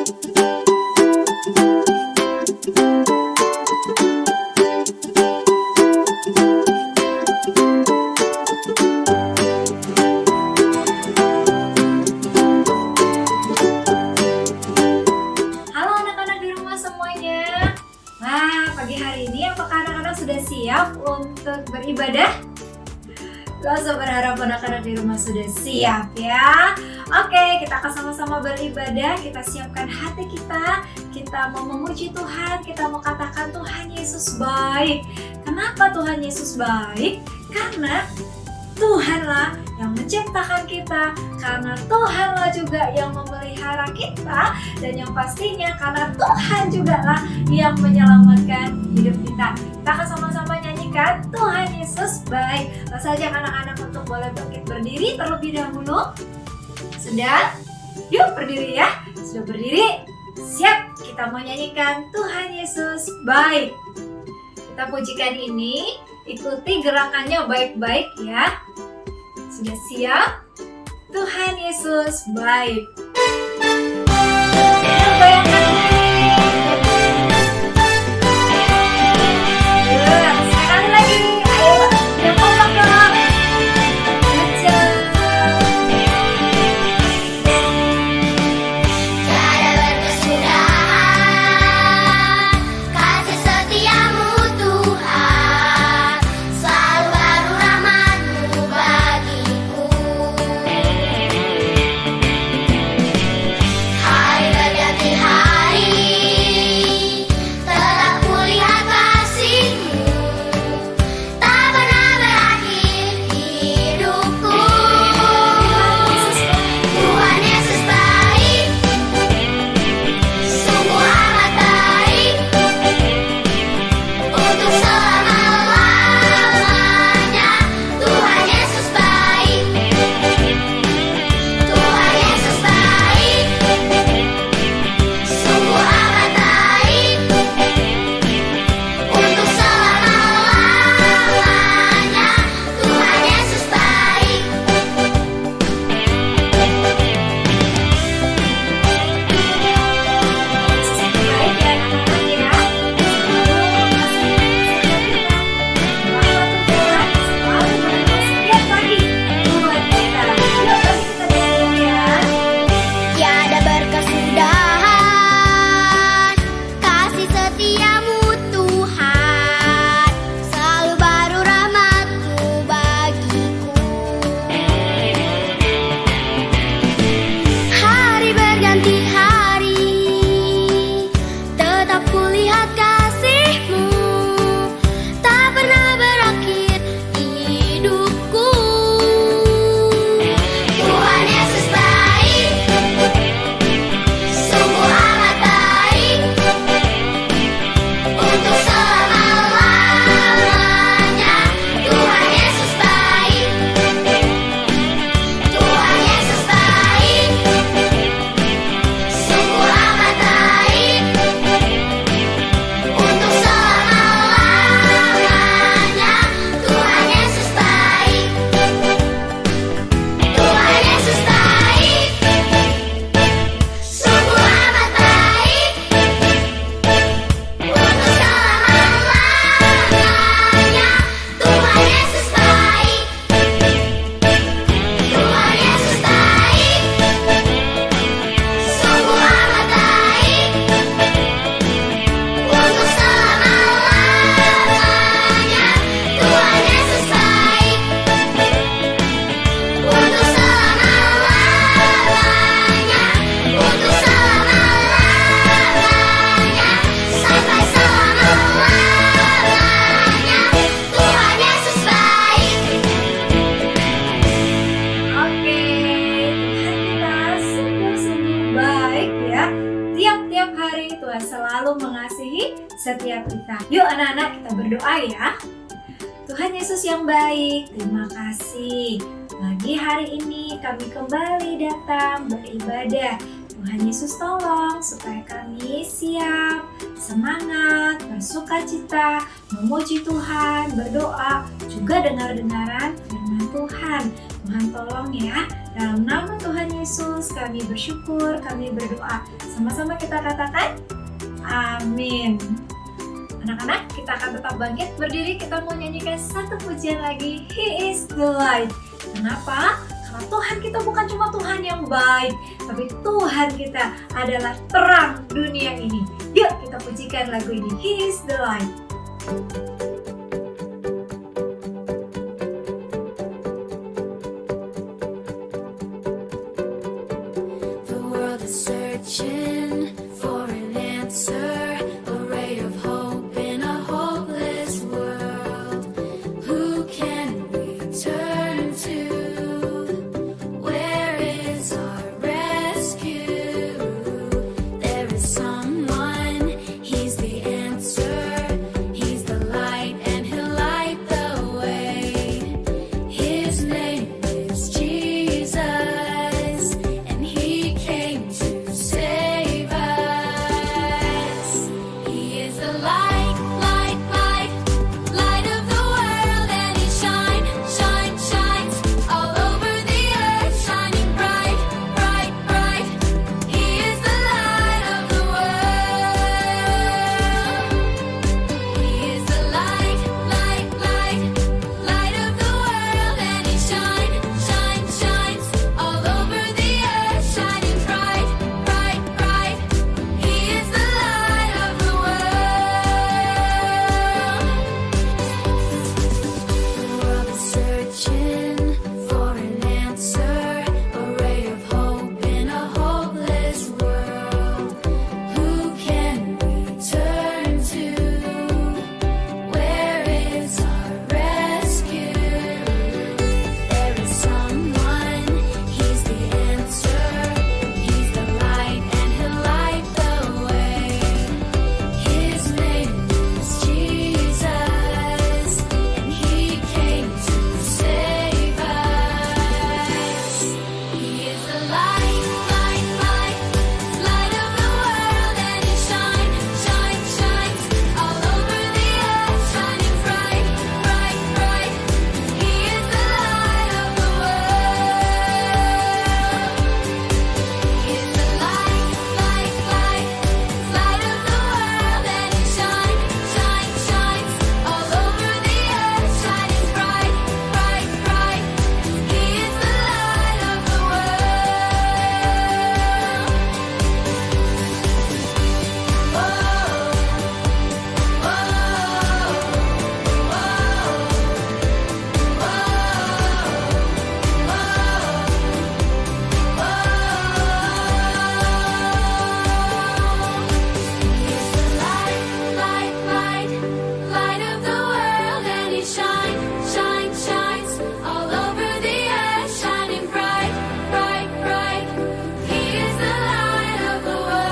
Pagi hari ini apakah anak-anak sudah siap untuk beribadah? Langsung berharap anak-anak di rumah sudah siap ya. Oke, kita akan sama-sama beribadah. Kita siapkan hati kita. Kita mau memuji Tuhan. Kita mau katakan Tuhan Yesus baik. Kenapa Tuhan Yesus baik? Karena Tuhanlah yang menciptakan kita, karena Tuhanlah juga yang memelihara kita, dan yang pastinya karena Tuhan juga lah yang menyelamatkan hidup kita. Kita akan sama-sama nyanyikan Tuhan Yesus baik. Langsung saja anak-anak untuk boleh bangkit berdiri terlebih dahulu. Sudah? Yuk berdiri ya. Sudah berdiri? Siap, kita mau nyanyikan Tuhan Yesus baik. Kita pujikan ini, ikuti gerakannya baik-baik ya. Sudah siap? Tuhan Yesus baik. Bayangkan sekali lagi. Ayo, yang kompak dong. Tiada berkesudahan kasih setiamu Tuhan, selalu baru rahmat-Mu bagiku. Hari berganti hari, tetap kulihat kasih-Mu, tak pernah berakhir hidupku. Tuhan Yesus baik, sungguh amat baik, untuk selama-lamanya. Tuhan Yesus baik, Tuhan Yesus baik, sungguh amat baik, untuk selama-lamanya. Tuhan Yesus baik. Baik ya anak-anak ya. Selalu kasih setiap pagi buat kita. Yuk kita berdoa ya. Tiada berkesudahan kasih setiamu Tuhan, selalu baru rahmat-Mu bagiku. Hari berganti hari, tetap kulihat kasih-Mu, tak pernah berakhir hidupku. Tuhan Yesus baik, sungguh amat baik, untuk selama-lamanya. Tuhan Yesus baik, Tuhan Yesus baik, sungguh amat baik, untuk selama-lamanya. Tuhan Yesus baik, Tuhan Yesus baik, sungguh amat baik, untuk selama-lamanya. Tuhan Yesus baik, Tuhan Yesus baik, sungguh amat baik, untuk selama-lamanya. Tuhan Yesus baik, untuk selama-lamanya, untuk selama-lamanya, sampai selama-lamanya. Tuhan Yesus baik. Oke, Tuhan kita sungguh-sungguh baik ya. Tiap-tiap hari Tuhan selalu mengasihi setiap kita. Yuk anak-anak kita berdoa ya. Tuhan Yesus yang baik, terima kasih. Pagi hari ini kami kembali datang beribadah. Tuhan Yesus tolong supaya kami siap, semangat, bersukacita, memuji Tuhan, berdoa, juga dengar-dengaran firman Tuhan. Tuhan tolong ya, Dalam nama Tuhan Yesus kami bersyukur, kami berdoa. Sama-sama kita katakan amin. Anak-anak, kita akan tetap bangkit berdiri. Kita mau nyanyikan satu pujian lagi, He is the light. Kenapa? Karena Tuhan kita bukan cuma Tuhan yang baik, tapi Tuhan kita adalah terang dunia ini. Yuk kita pujikan lagu ini, He is the light. The world is searching for an answer, a ray of hope in a hopeless world. Who can we turn to? Where is our rescue? There is someone, he's the answer. He's the light and he'll light the way. His name is Jesus, and he came to save us. He is the light, light, light, light of the world, and he shines all over the earth, shining bright, bright, bright. He is the light of the world. He is the light, light, light, light of the world, and he shines all over the earth, shining bright, bright, bright. He is the light of the world is searching for an answer, a ray of hope in a hopeless world. Who can we turn to? Where is our rescue? There is someone, he's the answer. He's the light and he'll light the way. His name is Jesus, and he came to save us. He is the light, light, light, light of the world, and he shines all over the earth, shining bright, bright, bright. He is the light of the world. He is the light, light, light, light of the world, and he shines all over the earth, shining bright, bright, bright. He is the light of the light of the world, and he shines all over the earth, shining bright, bright, bright. He is the light of the world.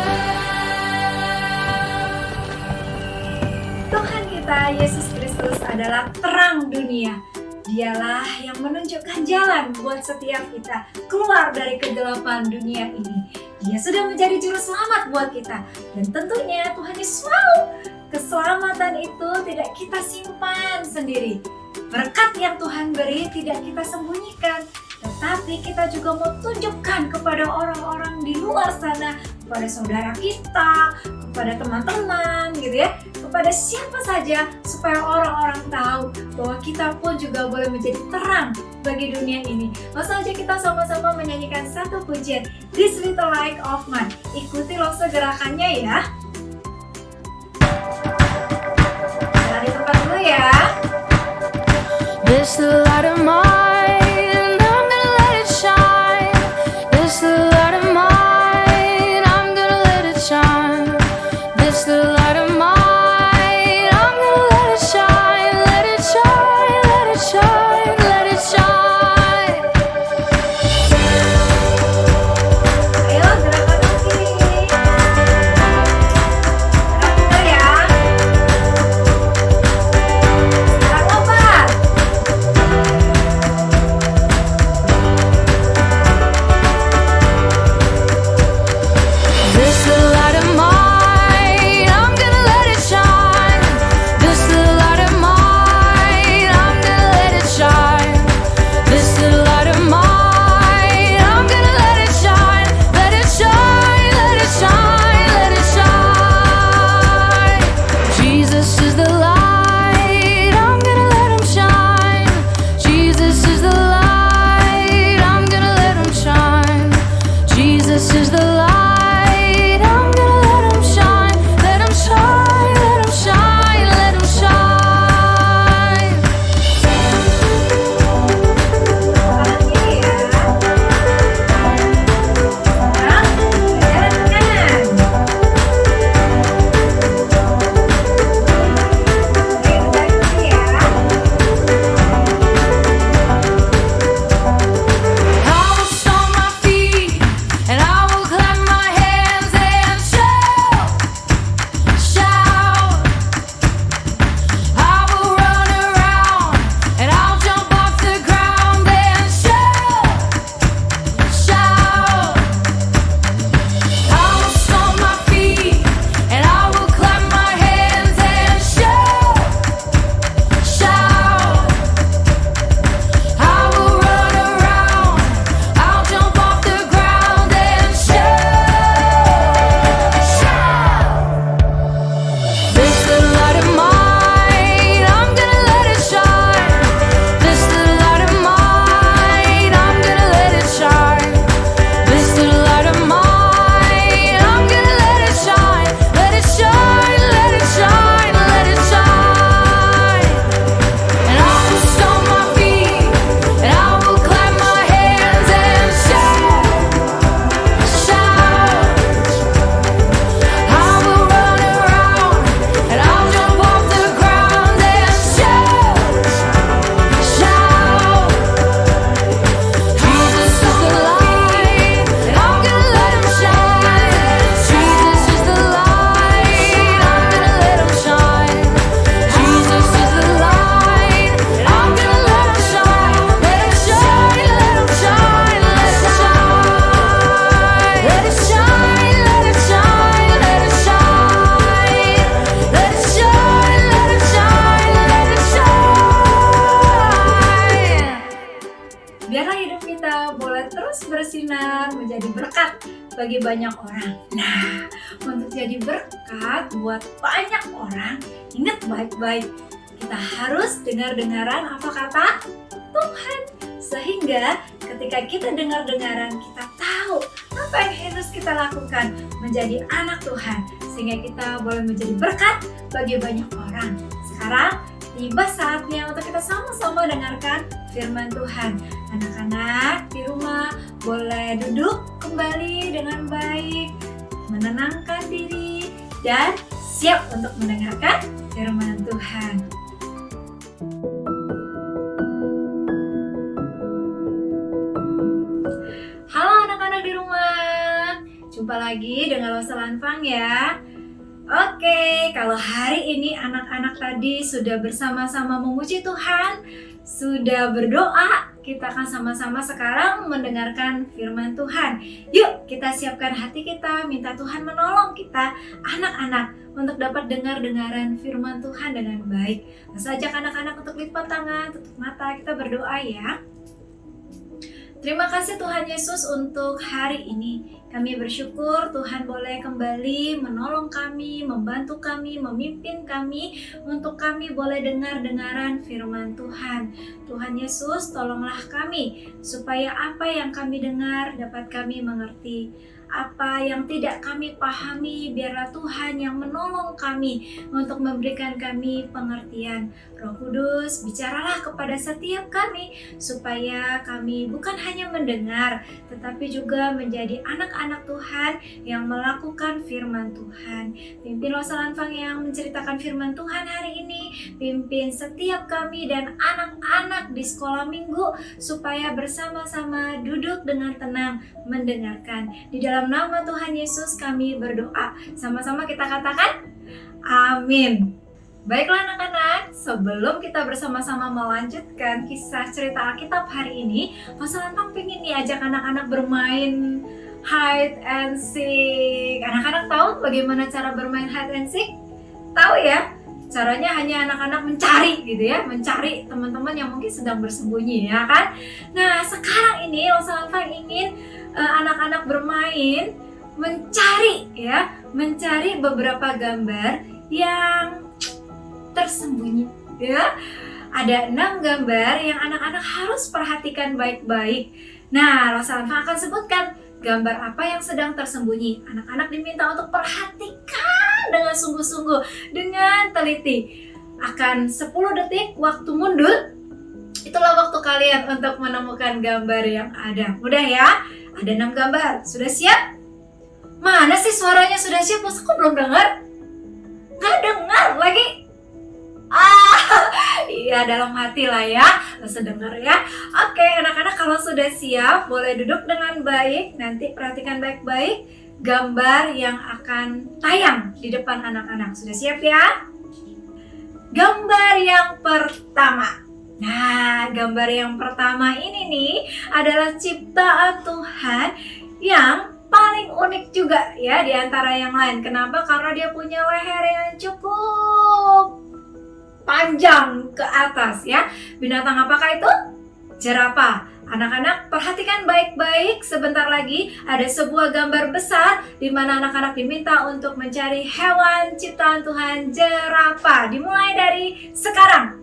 Tuhan kita Yesus Kristus adalah terang dunia. Dialah yang menunjukkan jalan buat setiap kita keluar dari kegelapan dunia ini. Dia sudah menjadi juru selamat buat kita. Dan tentunya Tuhan Yesus mau keselamatan itu tidak kita simpan sendiri. Berkat yang Tuhan beri tidak kita sembunyikan, tetapi kita juga mau tunjukkan kepada orang-orang di luar sana, kepada saudara kita, kepada teman-teman gitu ya, kepada siapa saja, supaya orang-orang tahu bahwa kita pun juga boleh menjadi terang bagi dunia ini. Langsung aja kita sama-sama menyanyikan satu pujian, This Little Light of Mine. Ikuti langsung gerakannya ya. Jalan di tempat dulu ya. This little light of mine, I'm gonna let it shine. This little light of mine, I'm gonna let it shine. This little light of mine, I'm gonna let it shine. Let it shine, let it shine, let it shine. Ayo gerakan kiri. Gerak dulu ya. Gerak lompat. bagi banyak orang. Nah, untuk jadi berkat buat banyak orang, ingat baik-baik, kita harus dengar-dengaran apa kata Tuhan. Sehingga ketika kita dengar-dengaran, kita tahu apa yang harus kita lakukan menjadi anak Tuhan. Sehingga kita boleh menjadi berkat bagi banyak orang. Sekarang tiba saatnya untuk kita sama-sama dengarkan firman Tuhan. Anak-anak di rumah boleh duduk kembali dengan baik, menenangkan diri, dan siap untuk mendengarkan firman Tuhan. Halo anak-anak di rumah, jumpa lagi dengan Losa Lanfang ya. Oke, kalau hari ini anak-anak tadi sudah bersama-sama memuji Tuhan, sudah berdoa, kita akan sama-sama sekarang mendengarkan firman Tuhan. Yuk kita siapkan hati kita, minta Tuhan menolong kita anak-anak untuk dapat dengar-dengaran firman Tuhan dengan baik. Langsung ajak anak-anak untuk lipat tangan, tutup mata, kita berdoa ya. Terima kasih Tuhan Yesus untuk hari ini. Kami bersyukur Tuhan boleh kembali menolong kami, membantu kami, memimpin kami, untuk kami boleh dengar-dengaran firman Tuhan. Tuhan Yesus, tolonglah kami supaya apa yang kami dengar dapat kami mengerti. Apa yang tidak kami pahami, biarlah Tuhan yang menolong kami untuk memberikan kami pengertian. Roh Kudus, bicaralah kepada setiap kami supaya kami bukan hanya mendengar, tetapi juga menjadi anak-anak Tuhan yang melakukan firman Tuhan. Pimpin Losa Lanfang yang menceritakan firman Tuhan hari ini, pimpin setiap kami dan anak-anak di sekolah minggu supaya bersama-sama duduk dengan tenang mendengarkan. Di dalam nama Tuhan Yesus kami berdoa. Sama-sama kita katakan amin. Baiklah anak-anak, sebelum kita bersama-sama melanjutkan kisah cerita Alkitab hari ini, Losa Lanfang pengen nih ajak anak-anak bermain hide and seek. Anak-anak tahu bagaimana cara bermain hide and seek? Tahu ya? Caranya hanya anak-anak mencari gitu ya, mencari teman-teman yang mungkin sedang bersembunyi ya kan? Nah sekarang ini Losa Lanfang ingin anak-anak bermain mencari ya, mencari beberapa gambar yang tersembunyi ya. Ada 6 gambar yang anak-anak harus perhatikan baik-baik. Nah, Losa Lanfang akan sebutkan gambar apa yang sedang tersembunyi. Anak-anak diminta untuk perhatikan dengan sungguh-sungguh, dengan teliti. Akan 10 detik waktu mundur. Itulah waktu kalian untuk menemukan gambar yang ada. Mudah ya? Ada 6 gambar. Sudah siap? Mana sih suaranya sudah siap? Masa kok belum dengar? Nggak dengar lagi? Iya dalam hati lah ya, bisa dengar ya. Oke anak-anak, kalau sudah siap boleh duduk dengan baik. Nanti perhatikan baik-baik gambar yang akan tayang di depan anak-anak. Sudah siap ya? Gambar yang pertama. Nah, gambar yang pertama ini nih adalah ciptaan Tuhan yang paling unik juga ya di antara yang lain. Kenapa? Karena dia punya leher yang cukup panjang ke atas ya. Binatang apakah itu? Jerapah. Anak-anak perhatikan baik-baik, sebentar lagi ada sebuah gambar besar di mana anak-anak diminta untuk mencari hewan ciptaan Tuhan jerapah. Dimulai dari sekarang.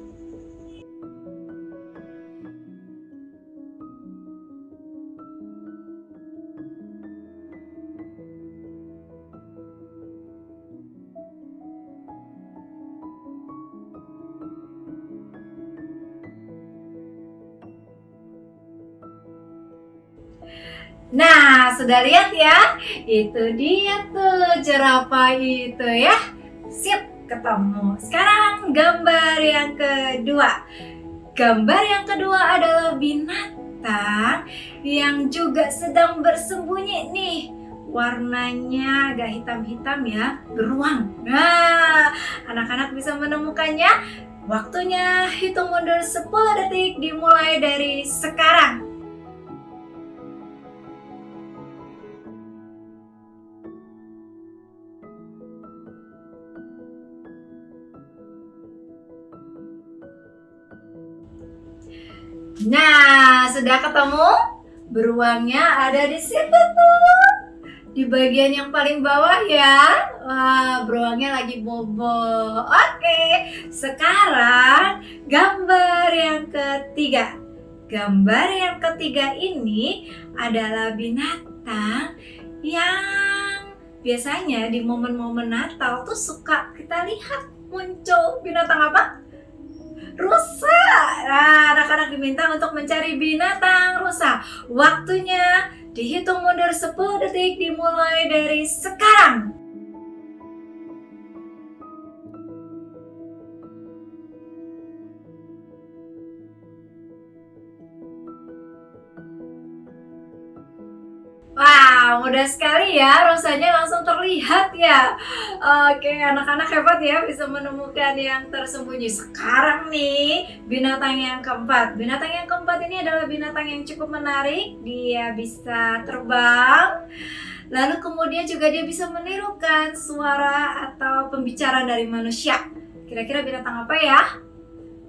Nah, sudah lihat ya? Itu dia tuh jerapah itu ya. Sip, ketemu. Sekarang gambar yang kedua. Gambar yang kedua adalah binatang yang juga sedang bersembunyi nih. Warnanya agak hitam-hitam ya, beruang. Nah, anak-anak bisa menemukannya. Waktunya hitung mundur 10 detik dimulai dari sekarang. Nah, sudah ketemu? Beruangnya ada di situ tuh. di bagian yang paling bawah ya. Wah, beruangnya lagi bobo. Oke, sekarang gambar yang ketiga. Gambar yang ketiga ini adalah binatang yang biasanya di momen-momen Natal tuh suka kita lihat muncul. Binatang apa? Rusa. Nah, anak-anak diminta untuk mencari binatang rusa. Waktunya dihitung mundur 10 detik dimulai dari sekarang. Wah, mudah sekali ya, rusanya langsung terlihat ya. Oke, anak-anak hebat ya bisa menemukan yang tersembunyi. Sekarang nih, binatang yang keempat. Binatang yang keempat ini adalah binatang yang cukup menarik. Dia bisa terbang. Lalu kemudian juga dia bisa menirukan suara atau pembicaraan dari manusia. Kira-kira binatang apa ya?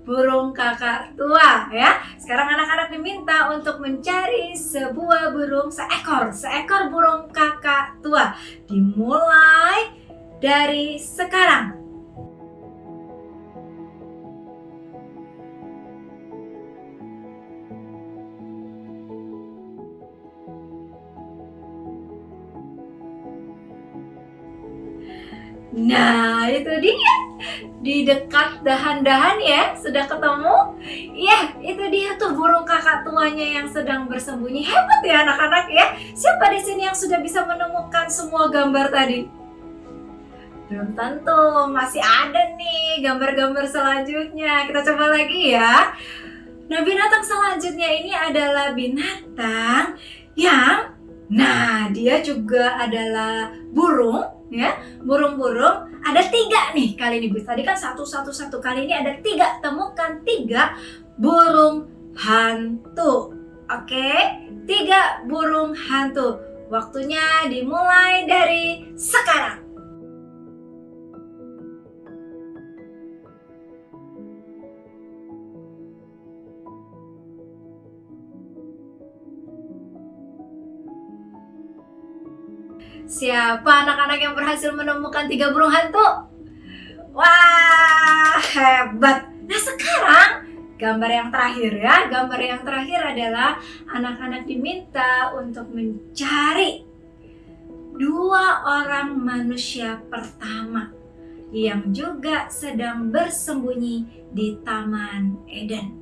Burung kakak tua ya. Sekarang anak-anak diminta untuk mencari sebuah burung seekor burung kakak tua. Dimulai dari sekarang. Nah, itu dia. Di dekat dahan-dahan ya, sudah ketemu? Iya, itu dia tuh burung kakak tuanya yang sedang bersembunyi. Hebat ya anak-anak ya. Siapa di sini yang sudah bisa menemukan semua gambar tadi? Belum tentu, masih ada nih gambar-gambar selanjutnya. Kita coba lagi ya. Nah, binatang selanjutnya ini adalah binatang yang dia juga adalah burung ya. Burung-burung ada 3 nih kali ini. Tadi kan 1, 1, 1. Kali ini ada 3. Temukan 3 burung hantu. Oke, 3 burung hantu. Waktunya dimulai dari sekarang. Siapa anak-anak yang berhasil menemukan 3 burung hantu? Wah, hebat. Nah, sekarang gambar yang terakhir ya. Gambar yang terakhir adalah anak-anak diminta untuk mencari 2 orang manusia pertama yang juga sedang bersembunyi di Taman Eden.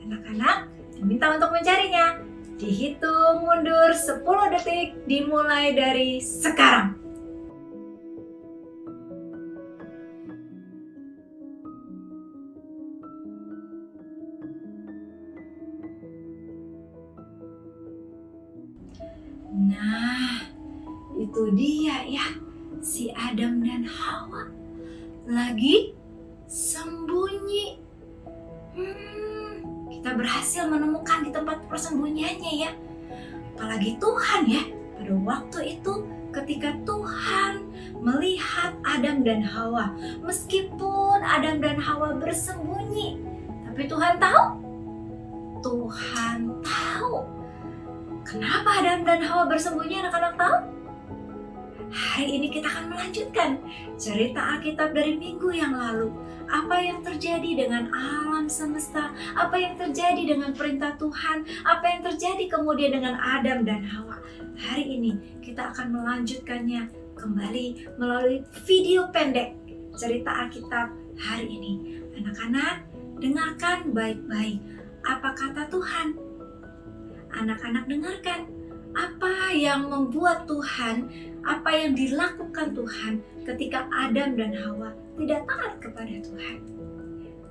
Anak-anak diminta untuk mencarinya. Dihitung mundur 10 detik dimulai dari sekarang. Nah, itu dia ya, si Adam dan Hawa lagi sembunyi. Kita berhasil menemukan di tempat persembunyiannya ya. Apalagi Tuhan ya, pada waktu itu ketika Tuhan melihat Adam dan Hawa, meskipun Adam dan Hawa bersembunyi, tapi Tuhan tahu. Kenapa Adam dan Hawa bersembunyi, anak-anak tahu? Hari ini kita akan melanjutkan cerita Alkitab dari minggu yang lalu. Apa yang terjadi dengan alam semesta, apa yang terjadi dengan perintah Tuhan, apa yang terjadi kemudian dengan Adam dan Hawa. Hari ini kita akan melanjutkannya kembali melalui video pendek cerita Alkitab hari ini. Anak-anak, dengarkan baik-baik apa kata Tuhan. Anak-anak dengarkan apa yang membuat Tuhan, apa yang dilakukan Tuhan ketika Adam dan Hawa tidak taat kepada Tuhan.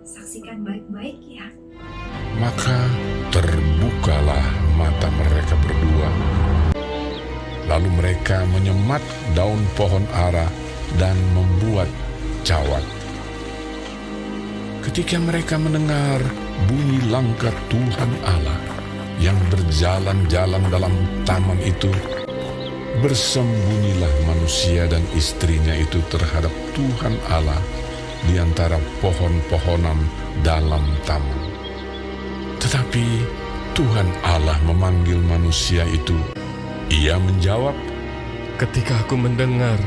Saksikan baik-baik ya. Maka terbukalah mata mereka berdua. Lalu mereka menyemat daun pohon ara dan membuat cawat. Ketika mereka mendengar bunyi langkah Tuhan Allah yang berjalan-jalan dalam taman itu, bersembunyilah manusia dan istrinya itu terhadap Tuhan Allah di antara pohon-pohonan dalam taman. Tetapi Tuhan Allah memanggil manusia itu. Ia menjawab, ketika aku mendengar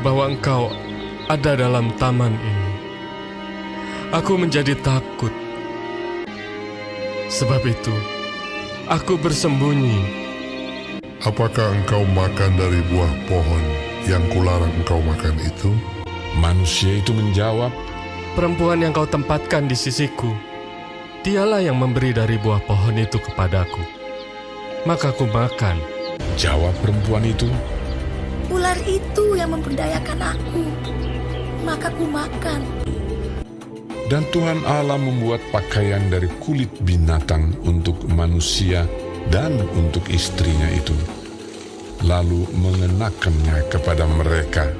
bahwa Engkau ada dalam taman ini, aku menjadi takut. Sebab itu, aku bersembunyi. Apakah engkau makan dari buah pohon yang kularang engkau makan itu? Manusia itu menjawab, Perempuan yang kau tempatkan di sisiku, dialah yang memberi dari buah pohon itu kepadaku. Maka aku makan. jawab perempuan itu, Ular itu yang memperdayakan aku, maka ku makan. dan Tuhan Allah membuat pakaian dari kulit binatang untuk manusia dan untuk istrinya itu, lalu mengenakannya kepada mereka.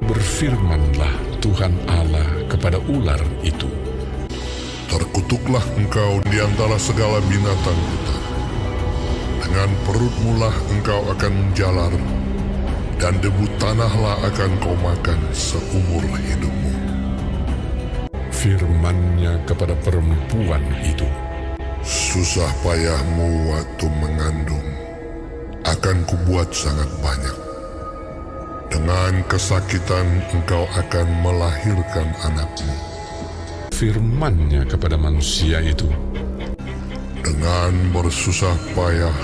Berfirmanlah Tuhan Allah kepada ular itu, Terkutuklah engkau di antara segala binatang hutan. Dengan perutmu lah engkau akan menjalar, dan debu tanahlah akan kau makan seumur hidupmu. firman-Nya kepada perempuan itu, Susah payahmu waktu mengandung akan kubuat sangat banyak. Dengan kesakitan engkau akan melahirkan anakmu. firman-Nya kepada manusia itu, Dengan bersusah payah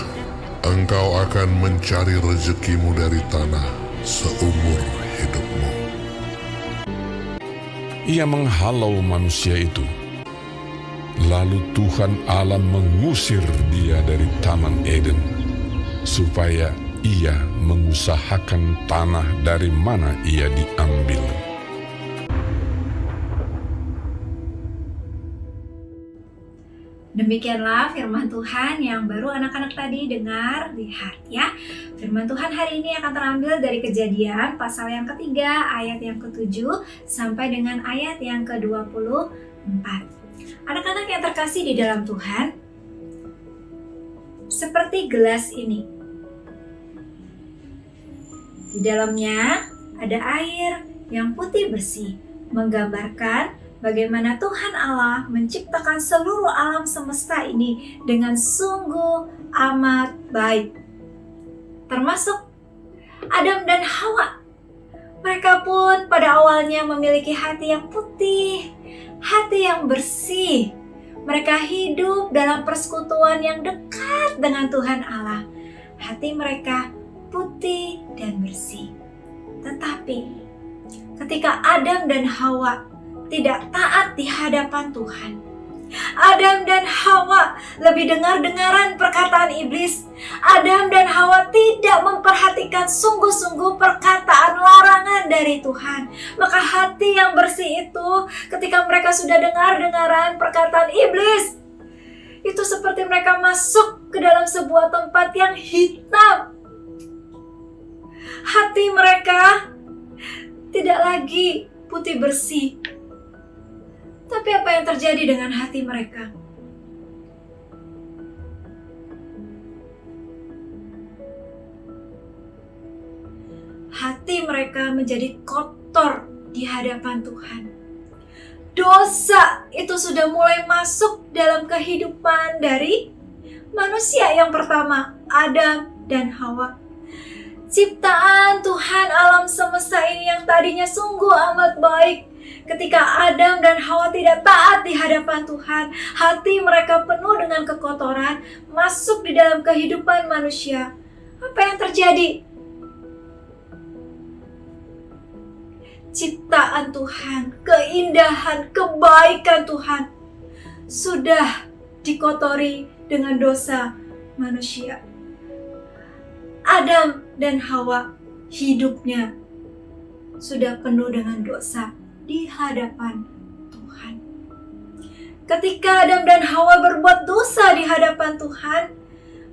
engkau akan mencari rezekimu dari tanah seumur hidupmu. Ia menghalau manusia itu. Lalu Tuhan Allah mengusir dia dari Taman Eden, supaya ia mengusahakan tanah dari mana ia diambil. Demikianlah firman Tuhan yang baru anak-anak tadi dengar, lihat ya. Firman Tuhan hari ini akan terambil dari Kejadian pasal yang ketiga, ayat yang ke-7 sampai dengan ayat yang ke-24. Anak-anak yang terkasih di dalam Tuhan, seperti gelas ini. Di dalamnya ada air yang putih bersih, menggambarkan bagaimana Tuhan Allah menciptakan seluruh alam semesta ini dengan sungguh amat baik. Termasuk Adam dan Hawa. Mereka pun pada awalnya memiliki hati yang putih, hati yang bersih. Mereka hidup dalam persekutuan yang dekat dengan Tuhan Allah. Hati mereka putih dan bersih. Tetapi ketika Adam dan Hawa tidak taat di hadapan Tuhan, Adam dan Hawa lebih dengar-dengaran perkataan iblis. Adam dan Hawa tidak memperhatikan sungguh-sungguh perkataan larangan dari Tuhan. Maka hati yang bersih itu, ketika mereka sudah dengar-dengaran perkataan iblis, itu seperti mereka masuk ke dalam sebuah tempat yang hitam. Hati mereka tidak lagi putih bersih. Tapi apa yang terjadi dengan hati mereka? Hati mereka menjadi kotor di hadapan Tuhan. Dosa itu sudah mulai masuk dalam kehidupan dari manusia yang pertama, Adam dan Hawa. Ciptaan Tuhan alam semesta ini yang tadinya sungguh amat baik, ketika Adam dan Hawa tidak taat di hadapan Tuhan, hati mereka penuh dengan kekotoran, masuk di dalam kehidupan manusia. Apa yang terjadi? Ciptaan Tuhan, keindahan, kebaikan Tuhan sudah dikotori dengan dosa manusia. Adam dan Hawa hidupnya sudah penuh dengan dosa di hadapan Tuhan. Ketika Adam dan Hawa berbuat dosa di hadapan Tuhan,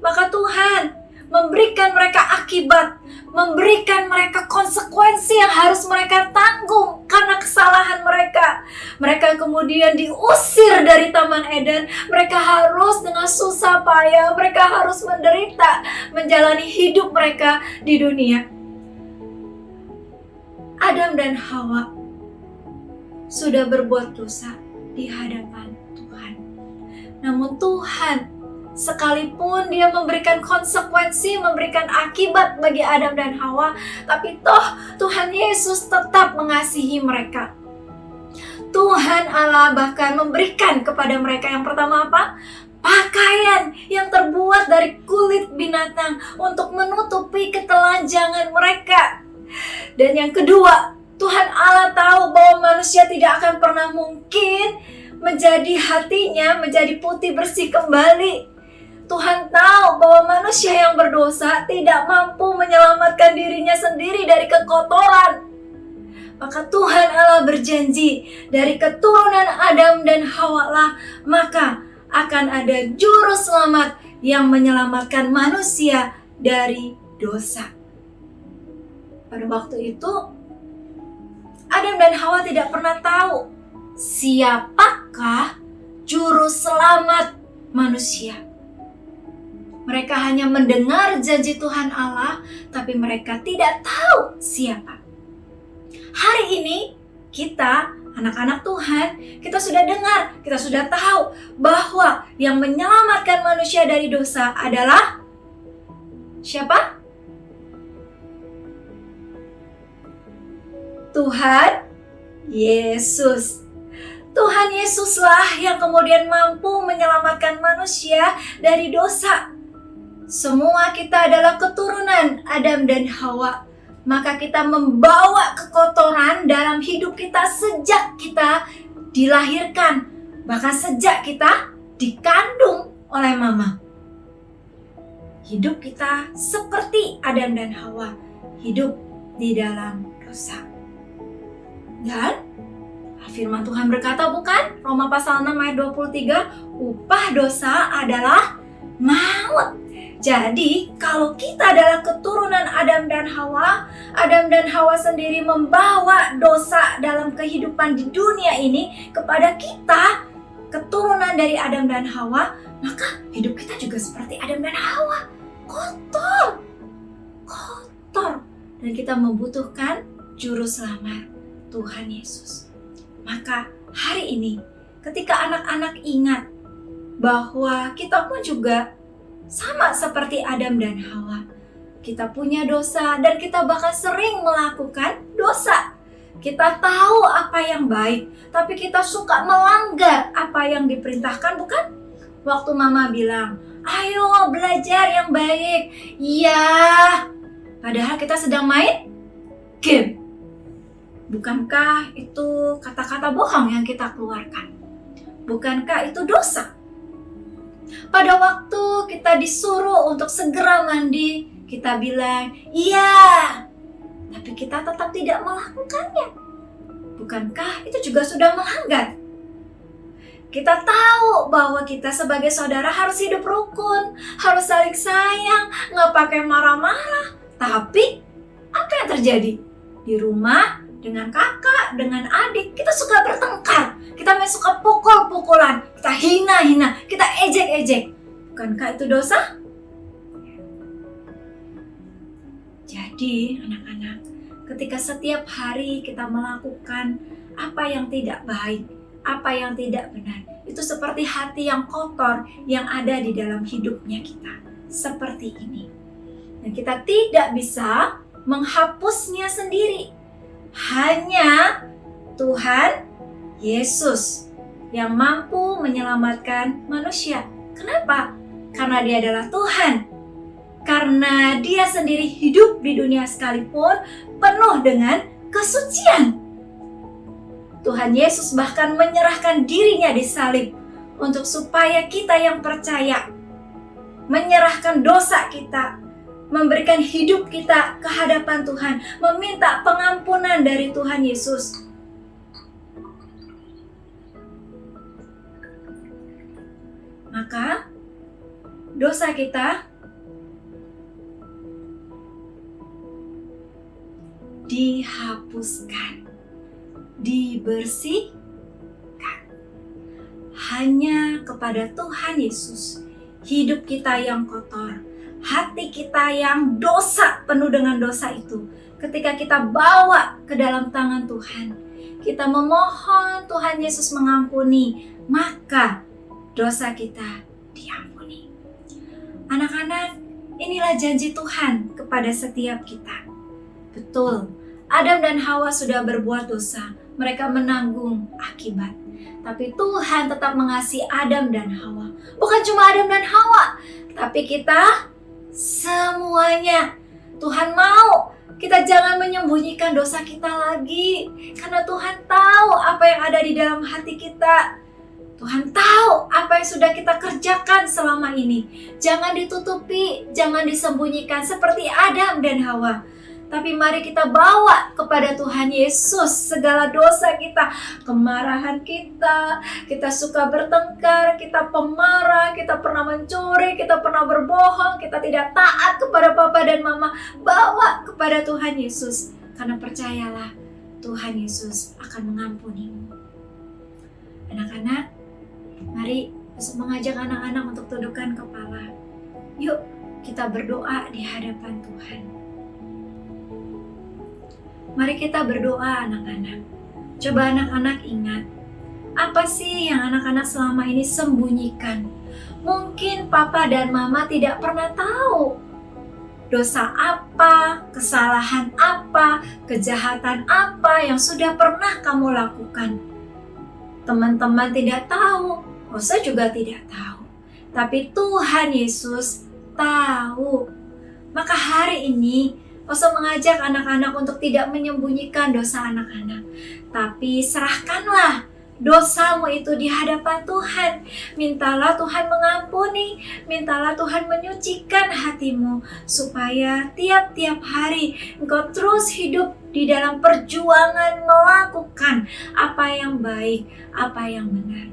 maka Tuhan memberikan mereka akibat, memberikan mereka konsekuensi yang harus mereka tanggung karena kesalahan mereka. Mereka kemudian diusir dari Taman Eden. Mereka harus dengan susah payah, mereka harus menderita menjalani hidup mereka di dunia. Adam dan Hawa sudah berbuat dosa di hadapan Tuhan. Namun Tuhan sekalipun dia memberikan konsekuensi, memberikan akibat bagi Adam dan Hawa, tapi toh Tuhan Yesus tetap mengasihi mereka. Tuhan Allah bahkan memberikan kepada mereka yang pertama apa? Pakaian yang terbuat dari kulit binatang untuk menutupi ketelanjangan mereka. Dan yang kedua, Tuhan Allah tahu bahwa manusia tidak akan pernah mungkin menjadi hatinya menjadi putih bersih kembali. Tuhan tahu bahwa manusia yang berdosa tidak mampu menyelamatkan dirinya sendiri dari kekotoran. Maka Tuhan Allah berjanji, dari keturunan Adam dan Hawa lah maka akan ada juru selamat yang menyelamatkan manusia dari dosa. Pada waktu itu Adam dan Hawa tidak pernah tahu siapakah juru selamat manusia. Mereka hanya mendengar janji Tuhan Allah, tapi mereka tidak tahu siapa. Hari ini kita, anak-anak Tuhan, kita sudah dengar, kita sudah tahu bahwa yang menyelamatkan manusia dari dosa adalah siapa? Tuhan Yesus. Tuhan Yesuslah yang kemudian mampu menyelamatkan manusia dari dosa. Semua kita adalah keturunan Adam dan Hawa. Maka kita membawa kekotoran dalam hidup kita sejak kita dilahirkan. Bahkan sejak kita dikandung oleh mama. Hidup kita seperti Adam dan Hawa. Hidup di dalam dosa. Dan firman Tuhan berkata bukan? Roma pasal 6 ayat 23, upah dosa adalah maut. Jadi kalau kita adalah keturunan Adam dan Hawa, Adam dan Hawa sendiri membawa dosa dalam kehidupan di dunia ini kepada kita, keturunan dari Adam dan Hawa, maka hidup kita juga seperti Adam dan Hawa, kotor. Dan kita membutuhkan juru selamat, Tuhan Yesus. Maka hari ini ketika anak-anak ingat bahwa kita pun juga sama seperti Adam dan Hawa. Kita punya dosa dan kita bahkan sering melakukan dosa. Kita tahu apa yang baik, tapi kita suka melanggar apa yang diperintahkan, bukan? Waktu mama bilang, ayo belajar yang baik. Iya, padahal kita sedang main game. Bukankah itu kata-kata bohong yang kita keluarkan? Bukankah itu dosa? Pada waktu kita disuruh untuk segera mandi, kita bilang, iya, tapi kita tetap tidak melakukannya. Bukankah itu juga sudah melanggar? Kita tahu bahwa kita sebagai saudara harus hidup rukun, harus saling sayang, nggak pakai marah-marah. Tapi, apa yang terjadi? Di rumah, dengan kakak, dengan adik, kita suka bertengkar. Kita suka pukul-pukulan, kita hina-hina, kita ejek-ejek. Bukankah itu dosa? Jadi anak-anak, ketika setiap hari kita melakukan apa yang tidak baik, apa yang tidak benar, itu seperti hati yang kotor yang ada di dalam hidupnya kita. Seperti ini. Dan kita tidak bisa menghapusnya sendiri. Hanya Tuhan Yesus yang mampu menyelamatkan manusia. Kenapa? Karena Dia adalah Tuhan. Karena Dia sendiri hidup di dunia sekalipun penuh dengan kesucian. Tuhan Yesus bahkan menyerahkan dirinya di salib untuk supaya kita yang percaya menyerahkan dosa kita, memberikan hidup kita ke hadapan Tuhan, meminta pengampunan dari Tuhan Yesus. Maka dosa kita dihapuskan, dibersihkan. Hanya kepada Tuhan Yesus, hidup kita yang kotor, hati kita yang dosa, penuh dengan dosa itu, ketika kita bawa ke dalam tangan Tuhan, kita memohon Tuhan Yesus mengampuni, maka dosa kita diampuni. Anak-anak, inilah janji Tuhan kepada setiap kita. Betul, Adam dan Hawa sudah berbuat dosa. Mereka menanggung akibat. Tapi Tuhan tetap mengasihi Adam dan Hawa. Bukan cuma Adam dan Hawa, tapi kita semuanya. Tuhan mau kita jangan menyembunyikan dosa kita lagi. Karena Tuhan tahu apa yang ada di dalam hati kita. Tuhan tahu apa yang sudah kita kerjakan selama ini. Jangan ditutupi, jangan disembunyikan seperti Adam dan Hawa. Tapi mari kita bawa kepada Tuhan Yesus segala dosa kita, kemarahan kita suka bertengkar, kita pemarah, kita pernah mencuri, kita pernah berbohong, kita tidak taat kepada Papa dan Mama. Bawa kepada Tuhan Yesus, karena percayalah Tuhan Yesus akan mengampunimu. Anak-anak, mari mengajak anak-anak untuk tundukkan kepala. Yuk kita berdoa di hadapan Tuhan. Mari kita berdoa anak-anak. Coba anak-anak ingat, apa sih yang anak-anak selama ini sembunyikan? Mungkin Papa dan Mama tidak pernah tahu dosa apa, kesalahan apa, kejahatan apa yang sudah pernah kamu lakukan. Teman-teman tidak tahu, Osa juga tidak tahu. Tapi Tuhan Yesus tahu. Maka hari ini Osa mengajak anak-anak untuk tidak menyembunyikan dosa anak-anak. Tapi serahkanlah dosamu itu di hadapan Tuhan. Mintalah Tuhan mengampuni, mintalah Tuhan menyucikan hatimu. Supaya tiap-tiap hari engkau terus hidup di dalam perjuangan melakukan apa yang baik, apa yang benar.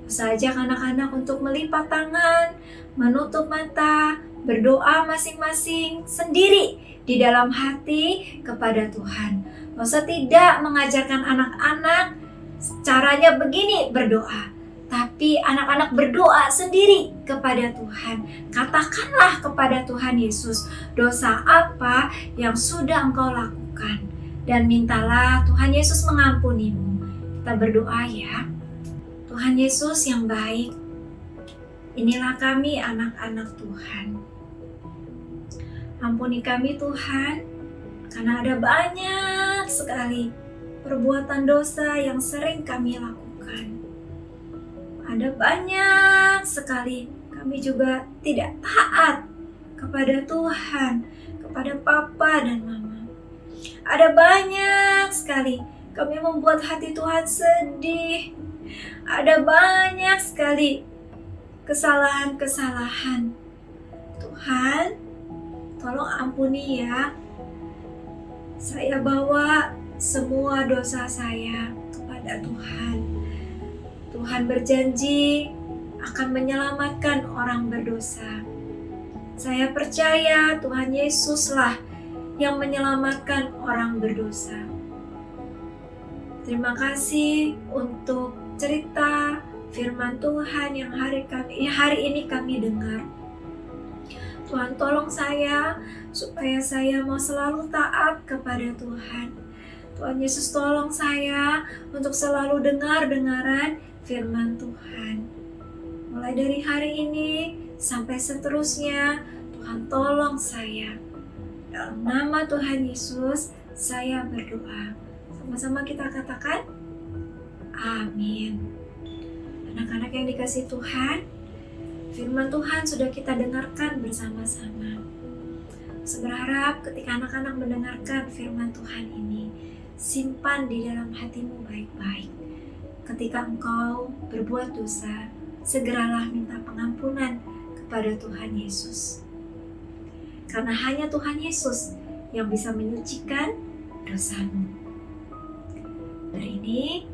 Osa ajak anak-anak untuk melipat tangan, menutup mata, berdoa masing-masing sendiri di dalam hati kepada Tuhan. Osa tidak mengajarkan anak-anak caranya begini berdoa, tapi anak-anak berdoa sendiri kepada Tuhan. Katakanlah kepada Tuhan Yesus dosa apa yang sudah engkau lakukan, dan mintalah Tuhan Yesus mengampunimu. Kita berdoa ya. Tuhan Yesus yang baik, inilah kami anak-anak Tuhan. Ampuni kami Tuhan, karena ada banyak sekali perbuatan dosa yang sering kami lakukan. Ada banyak sekali kami juga tidak taat kepada Tuhan, kepada Papa dan Mama. Ada banyak sekali kami membuat hati Tuhan sedih. Ada banyak sekali kesalahan-kesalahan. Tuhan, tolong ampuni ya. Saya bawa semua dosa saya kepada Tuhan. Tuhan berjanji akan menyelamatkan orang berdosa. Saya percaya Tuhan Yesuslah yang menyelamatkan orang berdosa. Terima kasih untuk cerita firman Tuhan yang hari ini kami dengar. Tuhan tolong saya supaya saya mau selalu taat kepada Tuhan. Tuhan Yesus tolong saya untuk selalu dengar-dengaran firman Tuhan. Mulai dari hari ini sampai seterusnya, Tuhan tolong saya. Dalam nama Tuhan Yesus, saya berdoa. Sama-sama kita katakan, amin. Anak-anak yang dikasihi Tuhan, firman Tuhan sudah kita dengarkan bersama-sama. Saya berharap ketika anak-anak mendengarkan firman Tuhan ini, simpan di dalam hatimu baik-baik. Ketika engkau berbuat dosa, segeralah minta pengampunan kepada Tuhan Yesus. Karena hanya Tuhan Yesus yang bisa menyucikan dosamu. Hari ini,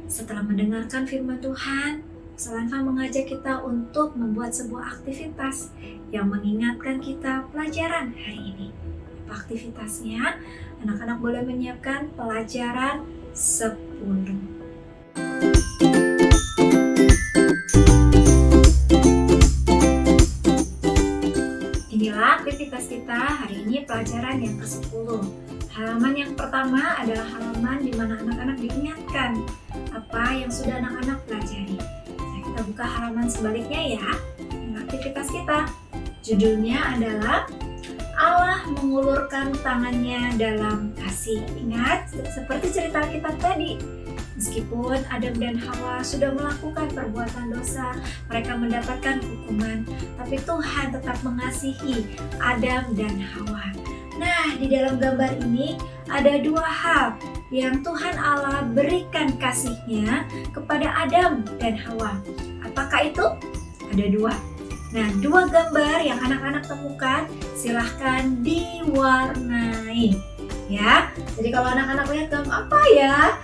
setelah mendengarkan firman Tuhan, Selangkah mengajak kita untuk membuat sebuah aktivitas yang mengingatkan kita pelajaran hari ini. Apa aktivitasnya? Anak-anak boleh menyiapkan pelajaran 10. Inilah aktivitas kita hari ini, pelajaran yang ke-10. Halaman yang pertama adalah halaman di mana anak-anak diingatkan apa yang sudah anak-anak pelajari. Kita buka halaman sebaliknya ya. Inilah aktivitas kita. Judulnya adalah Allah mengulurkan tangannya dalam kasih. Ingat, seperti cerita kita tadi, meskipun Adam dan Hawa sudah melakukan perbuatan dosa, mereka mendapatkan hukuman, tapi Tuhan tetap mengasihi Adam dan Hawa. Nah, di dalam gambar ini ada dua hal yang Tuhan Allah berikan kasih-Nya kepada Adam dan Hawa. Apakah itu? Ada dua. Nah, dua gambar yang anak-anak temukan, silahkan diwarnai. Ya, jadi kalau anak-anak lihat apa ya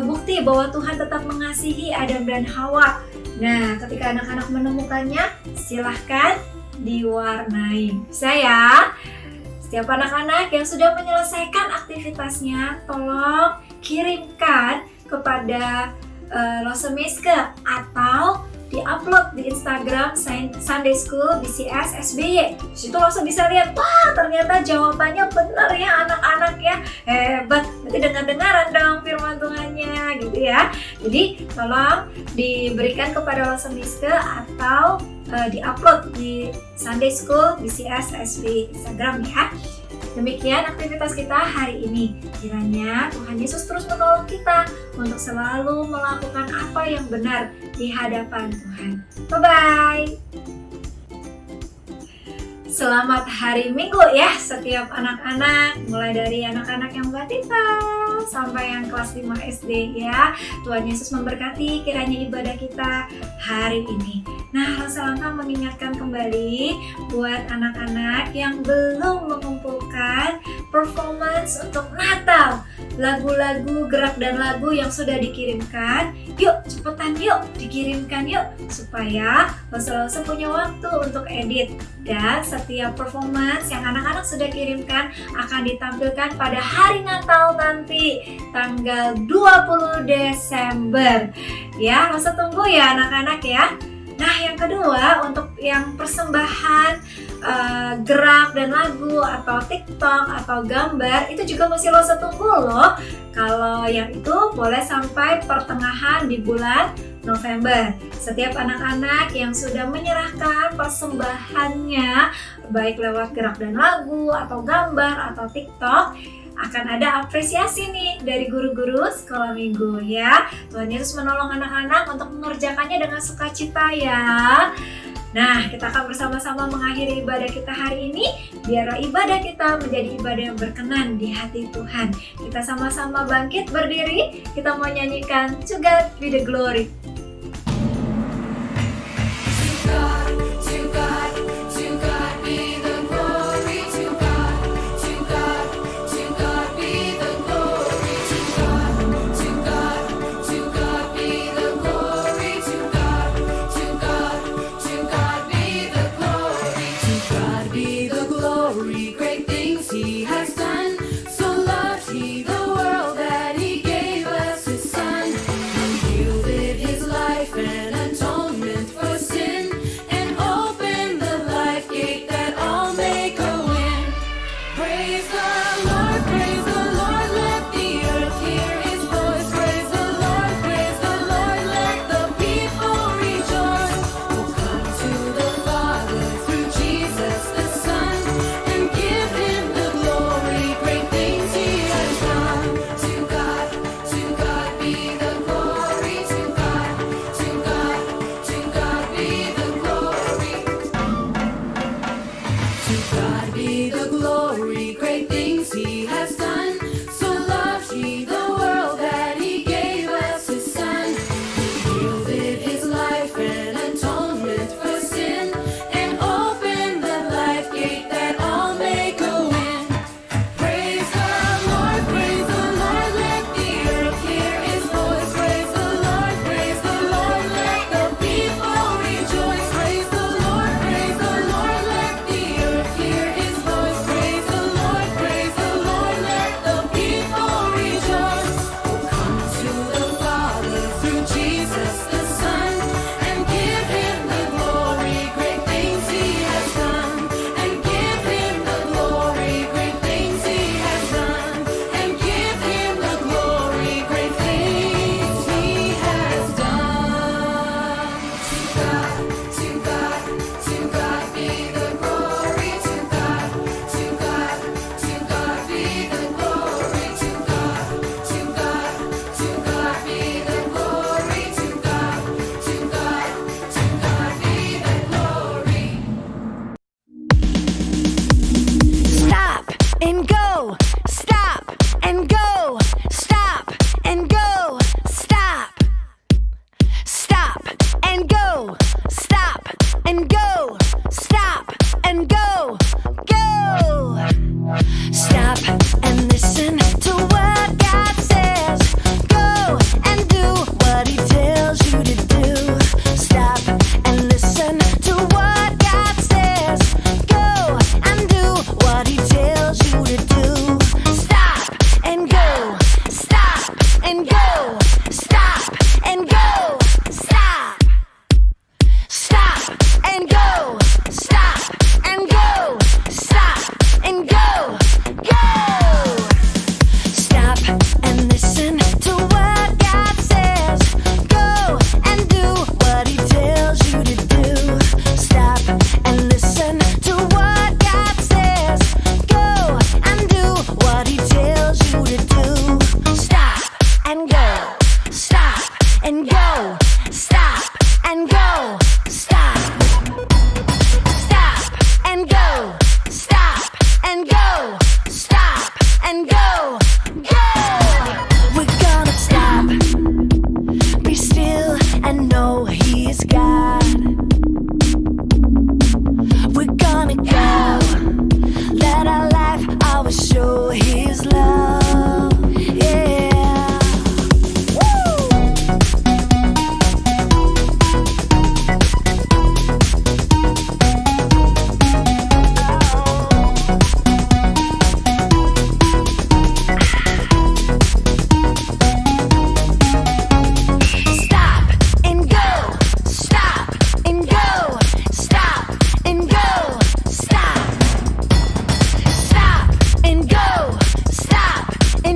bukti bahwa Tuhan tetap mengasihi Adam dan Hawa. Nah, ketika anak-anak menemukannya, silahkan diwarnai. Bisa ya? Setiap anak-anak yang sudah menyelesaikan aktivitasnya, tolong kirimkan kepada Losemiske atau di-upload di Instagram Sunday School BCS SBY. Situ langsung bisa lihat, wah ternyata jawabannya benar ya anak-anak ya, hebat. Berarti dengar-dengaran dong firman Tuhannya gitu ya. Jadi tolong diberikan kepada Losemiske atau di-upload di Sunday School BCS SBY Instagram ya. Demikian aktivitas kita hari ini. Kiranya Tuhan Yesus terus menolong kita untuk selalu melakukan apa yang benar di hadapan Tuhan. Bye-bye. Selamat hari Minggu ya setiap anak-anak, mulai dari anak-anak yang Batika sampai yang kelas 5 SD ya. Tuhan Yesus memberkati kiranya ibadah kita hari ini. Nah, Rosalanta mengingatkan kembali buat anak-anak yang belum mengumpulkan performance untuk Natal, lagu-lagu gerak dan lagu yang sudah dikirimkan. Yuk, cepetan yuk, dikirimkan yuk, supaya Rosalanta punya waktu untuk edit. Dan setiap performance yang anak-anak sudah kirimkan akan ditampilkan pada hari Natal nanti, tanggal 20 Desember. Ya, masa tunggu ya anak-anak ya. Nah, yang kedua, untuk yang persembahan gerak dan lagu atau TikTok atau gambar, itu juga masih lo tunggu loh. Kalau yang itu boleh sampai pertengahan di bulan November. Setiap anak-anak yang sudah menyerahkan persembahannya, baik lewat gerak dan lagu atau gambar atau TikTok, akan ada apresiasi nih dari guru-guru sekolah minggu ya. Tuhan Yesus menolong anak-anak untuk mengerjakannya dengan sukacita ya. Nah, kita akan bersama-sama mengakhiri ibadah kita hari ini. Biarlah ibadah kita menjadi ibadah yang berkenan di hati Tuhan. Kita sama-sama bangkit berdiri. Kita mau nyanyikan To God Be The Glory. Great things He has done. So loved He the world that He gave us His Son. He yielded His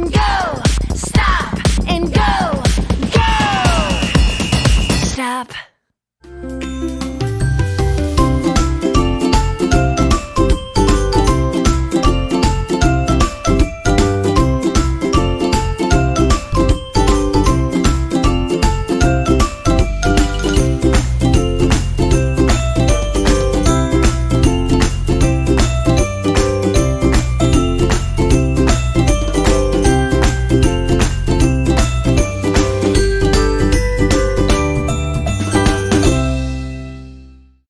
go!